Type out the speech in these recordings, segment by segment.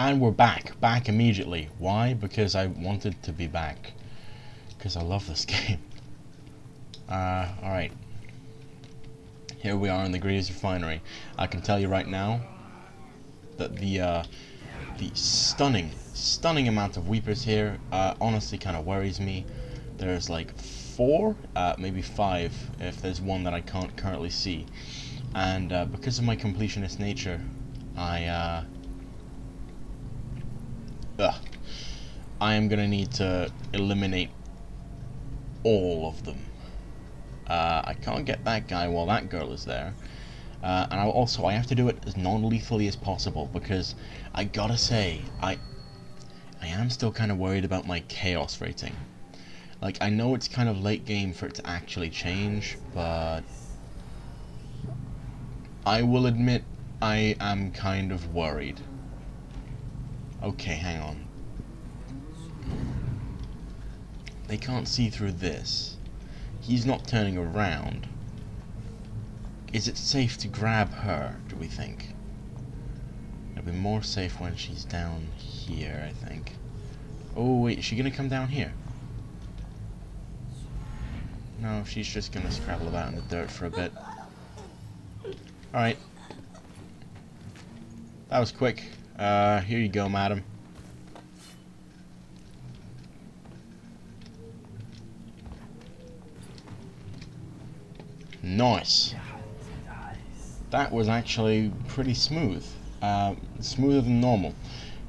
And we're back. Back immediately. Why? Because I wanted to be back. Because I love this game. Alright. Here we are in the Greaves Refinery. I can tell you right now that the stunning amount of Weepers here honestly kind of worries me. There's like 4, maybe 5 if there's one that I can't currently see. And because of my completionist nature, I am gonna need to eliminate all of them. I can't get that guy while that girl is there. And I have to do it as non-lethally as possible, because I gotta say, I am still kind of worried about my chaos rating. Like, I know it's kind of late game for it to actually change, but I will admit I am kind of worried. Okay, hang on. They can't see through this. He's not turning around. Is it safe to grab her, do we think? It'll be more safe when she's down here, I think. Oh wait, is she gonna come down here? No, she's just gonna scrabble about in the dirt for a bit. Alright. That was quick. Here you go, madam. Nice. That was actually pretty smooth. Smoother than normal.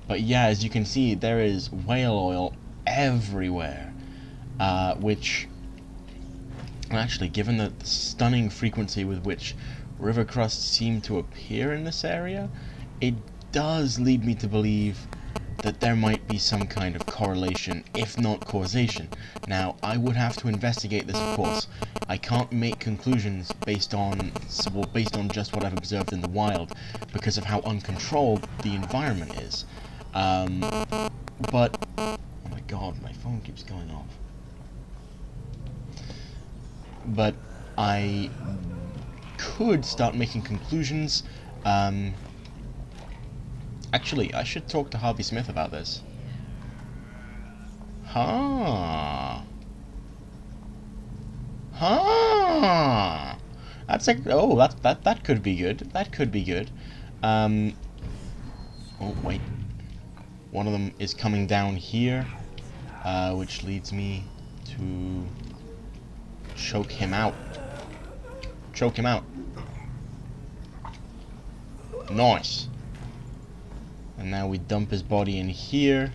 But yeah, as you can see, there is whale oil everywhere. Which, actually, given the stunning frequency with which river crusts seem to appear in this area, it does lead me to believe that there might be some kind of correlation, if not causation. Now, I would have to investigate this, of course. I can't make conclusions based on just what I've observed in the wild, because of how uncontrolled the environment is. But, oh my god, my phone keeps going off. But I could start making conclusions. Actually, I should talk to Harvey Smith about this. Huh. That's like, oh, that could be good. That could be good. Oh wait, one of them is coming down here, which leads me to choke him out. Choke him out. Nice. And now we dump his body in here.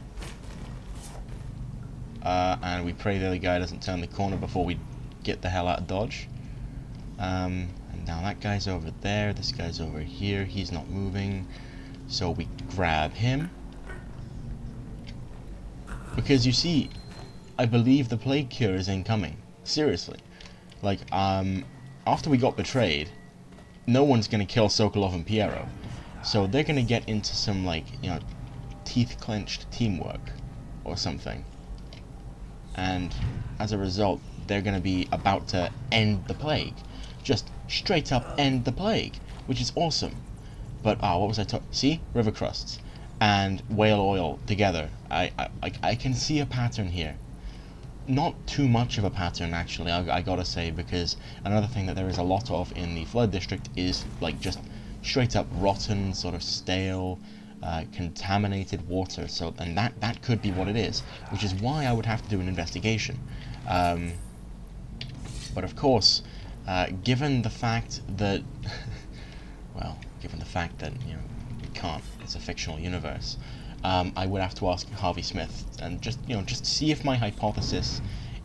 And we pray the other guy doesn't turn the corner before we get the hell out of Dodge. And now that guy's over there. This guy's over here. He's not moving. So we grab him. Because you see, I believe the plague cure is incoming. Seriously. Like, after we got betrayed, no one's gonna kill Sokolov and Piero. So they're gonna get into some, like, you know, teeth-clenched teamwork or something. And as a result, they're gonna be about to end the plague. Just straight up end the plague, which is awesome. But, what was I talking? See? River crusts and whale oil together. I can see a pattern here. Not too much of a pattern, actually, I gotta say, because another thing that there is a lot of in the Flood District is, like, just straight up rotten, sort of stale, contaminated water. So, and that could be what it is, which is why I would have to do an investigation. But of course, given the fact that, well, given the fact that, you know, we can't, it's a fictional universe, I would have to ask Harvey Smith and just see if my hypothesis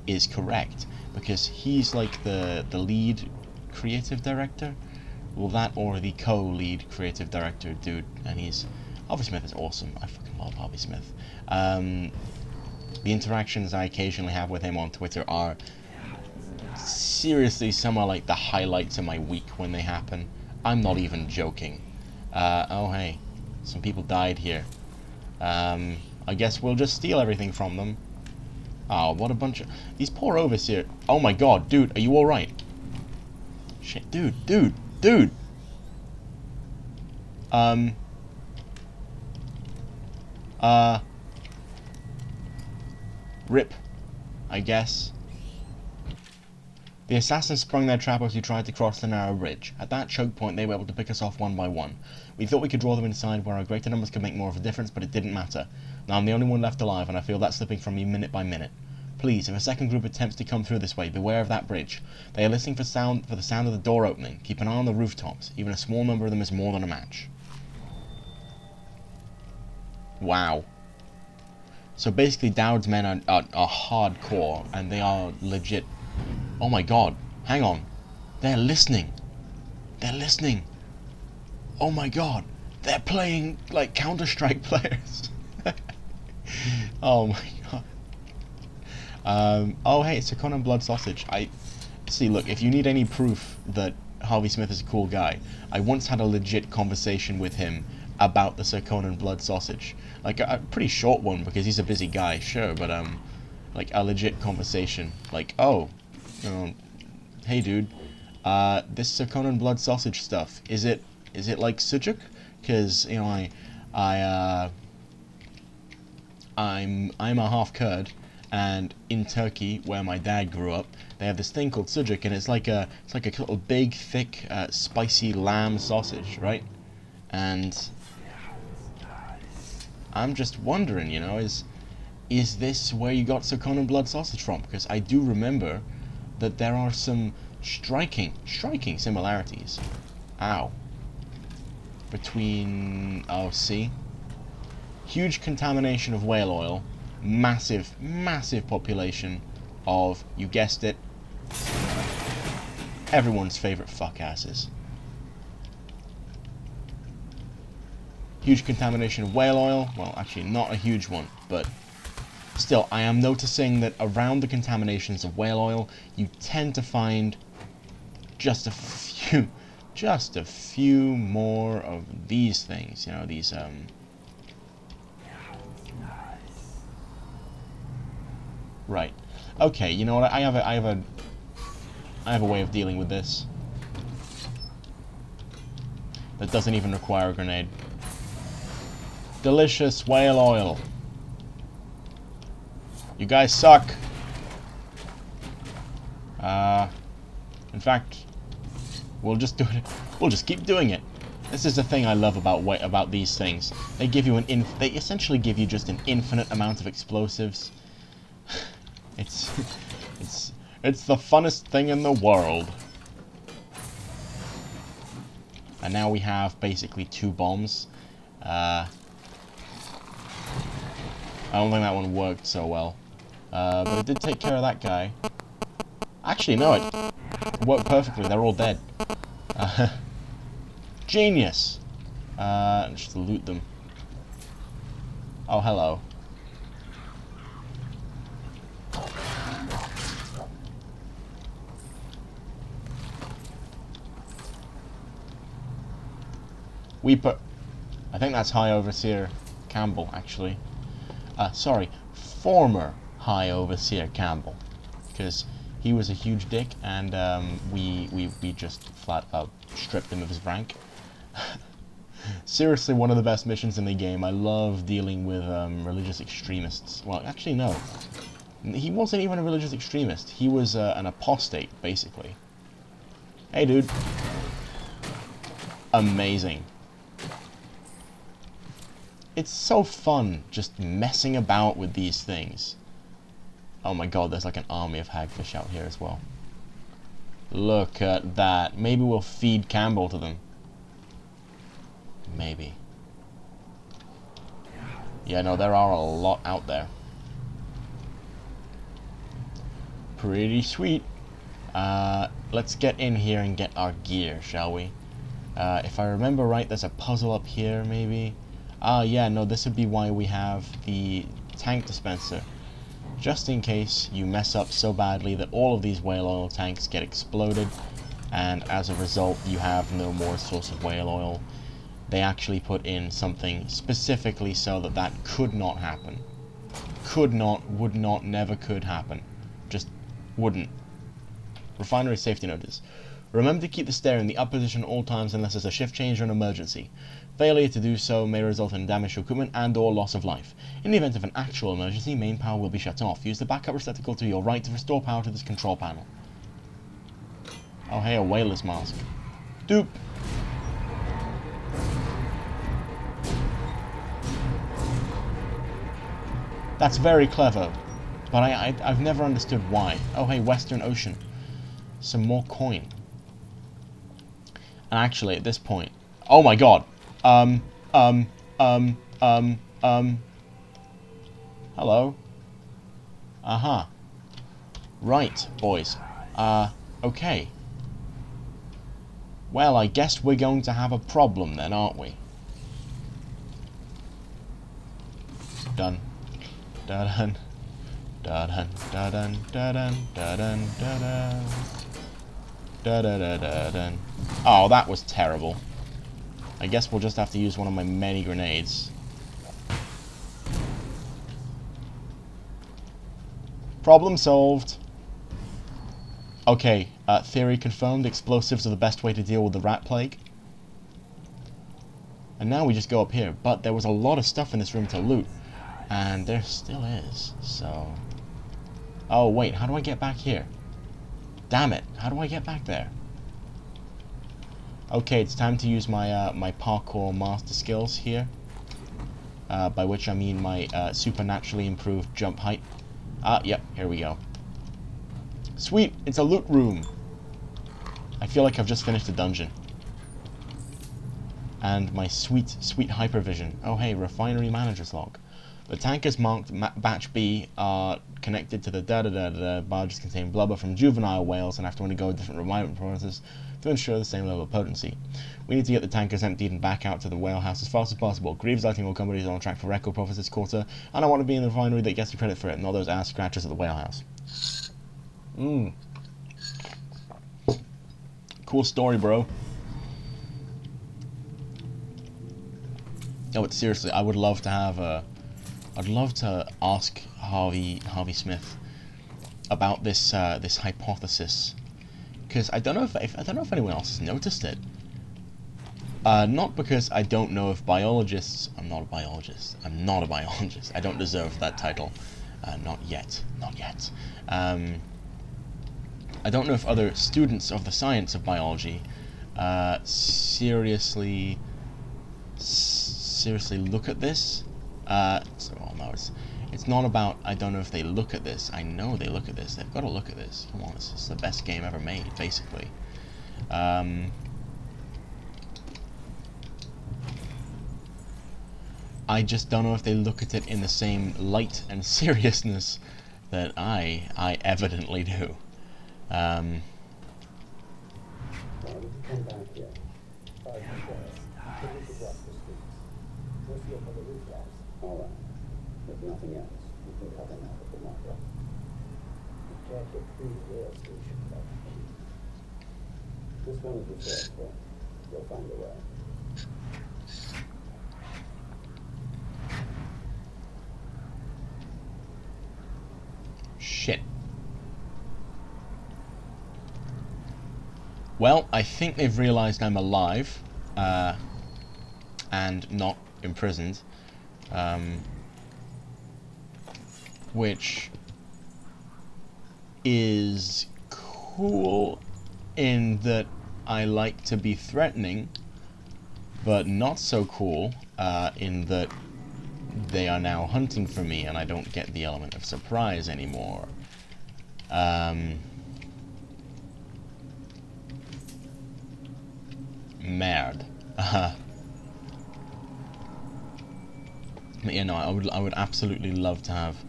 is correct, because he's like the lead creative director. Well, that or the co-lead creative director dude, and Harvey Smith is awesome. I fucking love Harvey Smith. The interactions I occasionally have with him on Twitter are seriously some are like the highlights of my week when they happen. I'm not even joking. Oh hey, some people died here. I guess we'll just steal everything from them. Oh, what a bunch of... These poor overseer... Oh my god, dude, are you alright? Shit, dude. Rip, I guess. The assassins sprung their trap as we tried to cross the narrow bridge. At that choke point, they were able to pick us off one by one. We thought we could draw them inside where our greater numbers could make more of a difference, but it didn't matter. Now I'm the only one left alive, and I feel that slipping from me minute by minute. Please, if a second group attempts to come through this way, beware of that bridge. They are listening for the sound of the door opening. Keep an eye on the rooftops. Even a small number of them is more than a match. Wow. So basically, Dowd's men are hardcore, and they are legit. Oh my god, hang on. They're listening. They're listening. Oh my god. They're playing like Counter-Strike players. Oh my god. Oh hey, it's a Blood Sausage. See, look, if you need any proof that Harvey Smith is a cool guy, I once had a legit conversation with him about the Sir Conan Blood Sausage. Like, a pretty short one, because he's a busy guy, sure, but, like, a legit conversation. Like, oh, you know, hey dude, this Sir Conan Blood Sausage stuff, is it like sucuk? Because, you know, I'm a half Kurd, and in Turkey, where my dad grew up, they have this thing called sucuk, and it's like a little big, thick, spicy lamb sausage, right? And I'm just wondering, you know, is this where you got Sir Conan Blood Sausage from? Because I do remember that there are some striking similarities. Ow. Between, oh, see? Huge contamination of whale oil, massive population of, you guessed it, everyone's favorite fuckasses. Huge contamination of whale oil. Well, actually, not a huge one, but still, I am noticing that around the contaminations of whale oil, you tend to find just a few more of these things. You know, these Right. Okay. You know what? I have a way of dealing with this that doesn't even require a grenade. Delicious whale oil. You guys suck. In fact, we'll just do it. We'll just keep doing it. This is the thing I love about these things. They give you they essentially give you just an infinite amount of explosives. It's the funnest thing in the world. And now we have basically 2 bombs. I don't think that one worked so well. But it did take care of that guy. Actually, no, it worked perfectly. They're all dead. Genius! Just loot them. Oh, hello. I think that's High Overseer Campbell, actually. Sorry, former High Overseer Campbell, because he was a huge dick, and we just flat out stripped him of his rank. Seriously, one of the best missions in the game. I love dealing with religious extremists. Well, actually, no. He wasn't even a religious extremist. He was an apostate, basically. Hey, dude. Amazing. It's so fun just messing about with these things. Oh my god, there's like an army of hagfish out here as well. Look at that. Maybe we'll feed Campbell to them. Maybe. Yeah, no, there are a lot out there. Pretty sweet. Let's get in here and get our gear, shall we? If I remember right, there's a puzzle up here, maybe. Ah, yeah, no, this would be why we have the tank dispenser. Just in case you mess up so badly that all of these whale oil tanks get exploded, and as a result, you have no more source of whale oil. They actually put in something specifically so that that could not happen. Could not, would not, never could happen. Just wouldn't. Refinery safety notice. Remember to keep the stair in the up position at all times unless there's a shift change or an emergency. Failure to do so may result in damage to equipment and or loss of life. In the event of an actual emergency, main power will be shut off. Use the backup receptacle to your right to restore power to this control panel. Oh hey, a whaler's mask. Doop! That's very clever, but I've never understood why. Oh hey, Western Ocean. Some more coin. And actually, at this point... Oh my god! Hello? Uh-huh. Right, boys. Okay. Well, I guess we're going to have a problem then, aren't we? Done. Da-dun. Da-dun, da-dun, da-dun, da-dun, da-dun. Da-da-da-da-dun. Oh, that was terrible. I guess we'll just have to use one of my many grenades. Problem solved. Okay, theory confirmed. Explosives are the best way to deal with the rat plague. And now we just go up here. But there was a lot of stuff in this room to loot. And there still is. So... Oh, wait. How do I get back here? Damn it. How do I get back there? Okay, it's time to use my my parkour master skills here. By which I mean my supernaturally improved jump height. Yep, here we go. Sweet, it's a loot room. I feel like I've just finished a dungeon. And my sweet hypervision. Oh hey, refinery manager's log. The tankers marked batch B are connected to the da-da-da-da-da barges contain blubber from juvenile whales and have to undergo different refinement processes to ensure the same level of potency. We need to get the tankers emptied and back out to the whale house as fast as possible. Greaves Lighting Oil Company is on track for record profits this quarter, and I want to be in the refinery that gets the credit for it, not those ass scratchers at the whale house. Cool story, bro. Oh, but seriously, I would love to have a... I'd love to ask Harvey Smith about this this hypothesis, because I don't know if anyone else has noticed it. Not because I don't know if biologists. I'm not a biologist. I don't deserve that title. Not yet. I don't know if other students of the science of biology seriously look at this. No, it's not about, I don't know if they look at this. I know they look at this. They've got to look at this. Come on, this is the best game ever made, basically. I just don't know if they look at it in the same light and seriousness that I evidently do. If nothing else, you can cover now with the marker. Check your pre-air station. This one is reserved for. You'll find a way. Shit. Well, I think they've realized I'm alive, and not imprisoned. Which is cool in that I like to be threatening, but not so cool in that they are now hunting for me and I don't get the element of surprise anymore. Merde. But yeah, no, I would absolutely love to have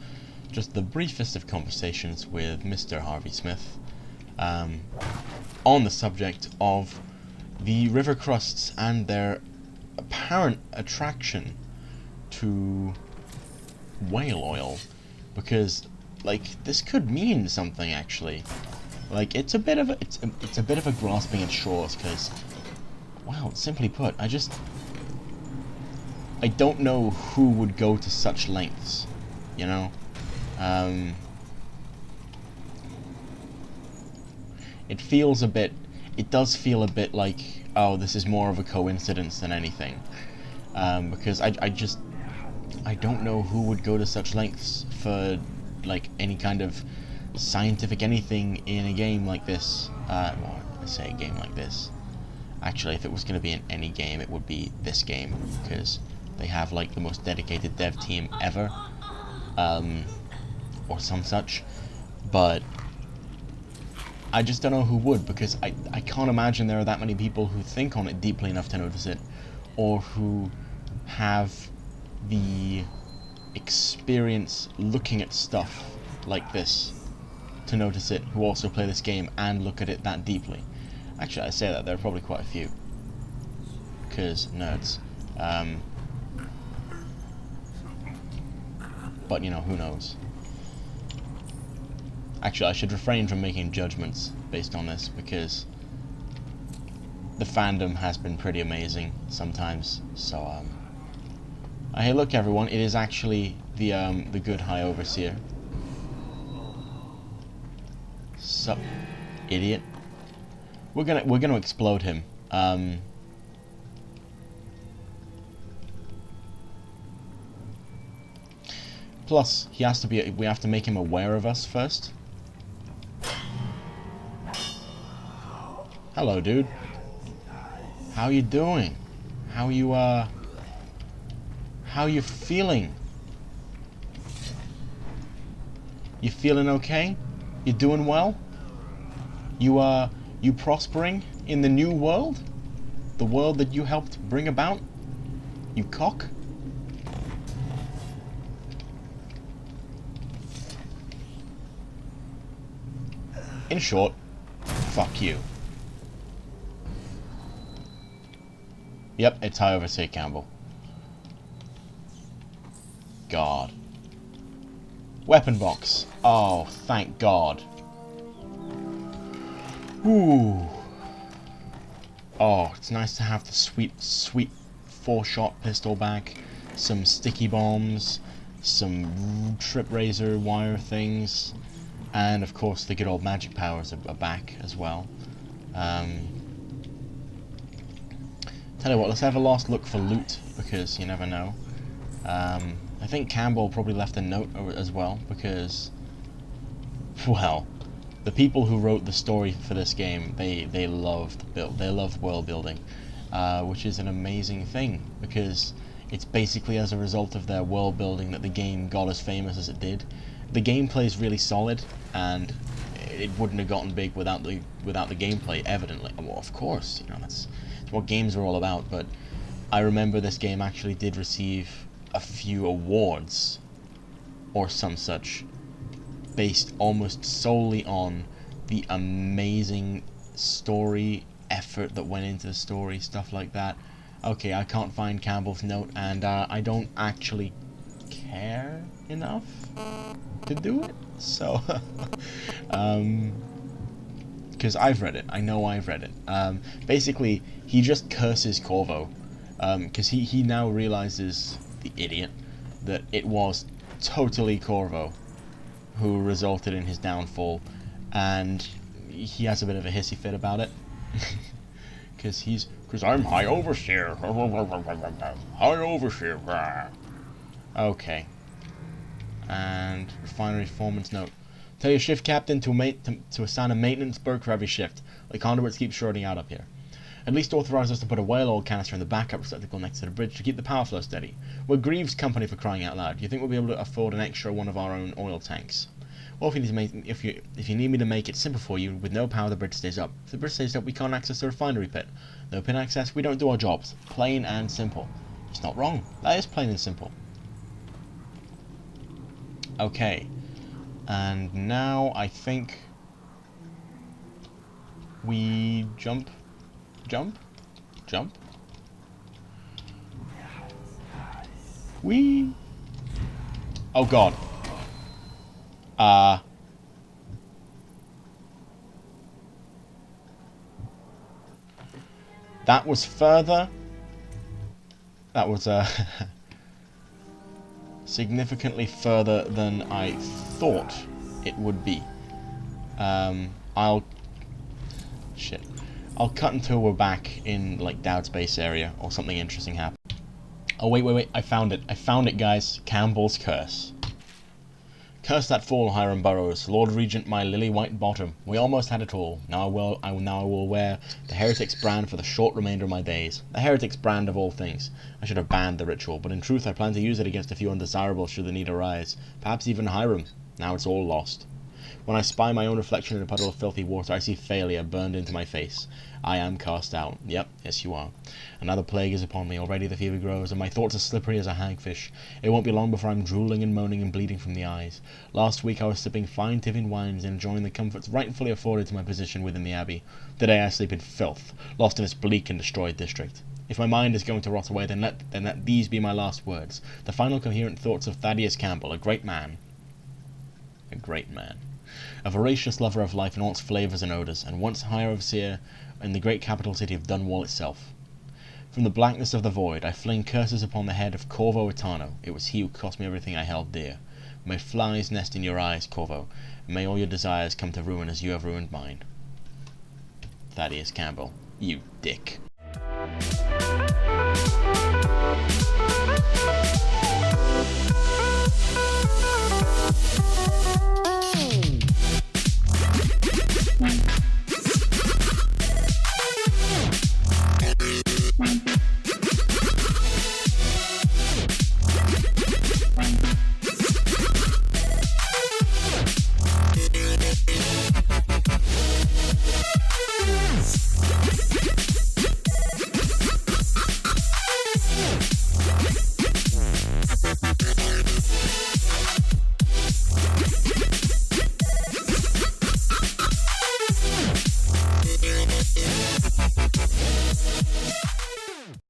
just the briefest of conversations with Mr. Harvey Smith on the subject of the river crusts and their apparent attraction to whale oil, because like this could mean something actually. Like it's a bit of a grasping at straws, because wow, simply put, I don't know who would go to such lengths, you know? It does feel a bit like, oh, this is more of a coincidence than anything. because I don't know who would go to such lengths for like any kind of scientific anything in a game like this. Well, I say a game like this. Actually, if it was going to be in any game, it would be this game, because they have like the most dedicated dev team ever, or some such. But I just don't know who would, because I can't imagine there are that many people who think on it deeply enough to notice it, or who have the experience looking at stuff like this to notice it, who also play this game and look at it that deeply. Actually, I say that there are probably quite a few, because nerds. But you know, who knows? Actually, I should refrain from making judgments based on this, because the fandom has been pretty amazing sometimes. So, hey, look, everyone! It is actually the good High Overseer. Sup, idiot? We're gonna explode him. Plus, he has to be. We have to make him aware of us first. Hello, dude. How you doing? How you feeling? You feeling okay? You doing well? You prospering in the new world? The world that you helped bring about? You cock? In short, fuck you. Yep, it's High Overseer Campbell. God. Weapon box. Oh, thank God. Ooh. Oh, it's nice to have the sweet, sweet 4-shot pistol back. Some sticky bombs. Some trip razor wire things. And, of course, the good old magic powers are back as well. Tell you what, let's have a last look for loot, because you never know. I think Campbell probably left a note as well, because, well, the people who wrote the story for this game, they loved world building, which is an amazing thing, because it's basically as a result of their world building that the game got as famous as it did. The gameplay is really solid, and it wouldn't have gotten big without the gameplay. Evidently, well, of course, you know that's what games are all about. But I remember this game actually did receive a few awards or some such, based almost solely on the amazing story effort that went into the story, stuff like that. Okay, I can't find Campbell's note, and I don't actually care enough to do it, so because I've read it, I know I've read it. Basically, he just curses Corvo, because he now realizes, the idiot, that it was totally Corvo who resulted in his downfall, and he has a bit of a hissy fit about it. Because I'm High Overseer. High Overseer. Okay. And refinery foreman's note. Tell your shift captain to assign a maintenance berth for every shift. The conduits keep shorting out up here. At least authorize us to put a whale oil canister in the backup receptacle next to the bridge to keep the power flow steady. We're Greaves' company, for crying out loud. Do you think we'll be able to afford an extra one of our own oil tanks? Well, if you need me to make it simple for you, with no power the bridge stays up. If the bridge stays up, we can't access the refinery pit. No pin access, we don't do our jobs. Plain and simple. He's not wrong. That is plain and simple. Okay. And now I think we jump. We. Oh God. That was further. That was significantly further than I thought it would be. I'll cut until we're back in like Dowd's base area or something interesting happens. Oh, wait. I found it, guys. Campbell's Curse. Curse that fool, Hiram Burrows, Lord Regent my lily-white bottom. We almost had it all. Now I will wear the Heretic's brand for the short remainder of my days. The Heretic's brand of all things. I should have banned the ritual, but in truth I plan to use it against a few undesirables should the need arise. Perhaps even Hiram. Now it's all lost. When I spy my own reflection in a puddle of filthy water, I see failure burned into my face. I am cast out. Yep, yes you are. Another plague is upon me. Already the fever grows, and my thoughts are slippery as a hagfish. It won't be long before I'm drooling and moaning and bleeding from the eyes. Last week I was sipping fine Tivin wines and enjoying the comforts rightfully afforded to my position within the abbey. Today I sleep in filth, lost in its bleak and destroyed district. If my mind is going to rot away, then let these be my last words. The final coherent thoughts of Thaddeus Campbell, a great man. A great man. A voracious lover of life in all its flavours and odours, and once high overseer in the great capital city of Dunwall itself. From the blackness of the void I fling curses upon the head of Corvo Etano. It was he who cost me everything I held dear. May flies nest in your eyes, Corvo, and may all your desires come to ruin as you have ruined mine. Thaddeus Campbell. You dick.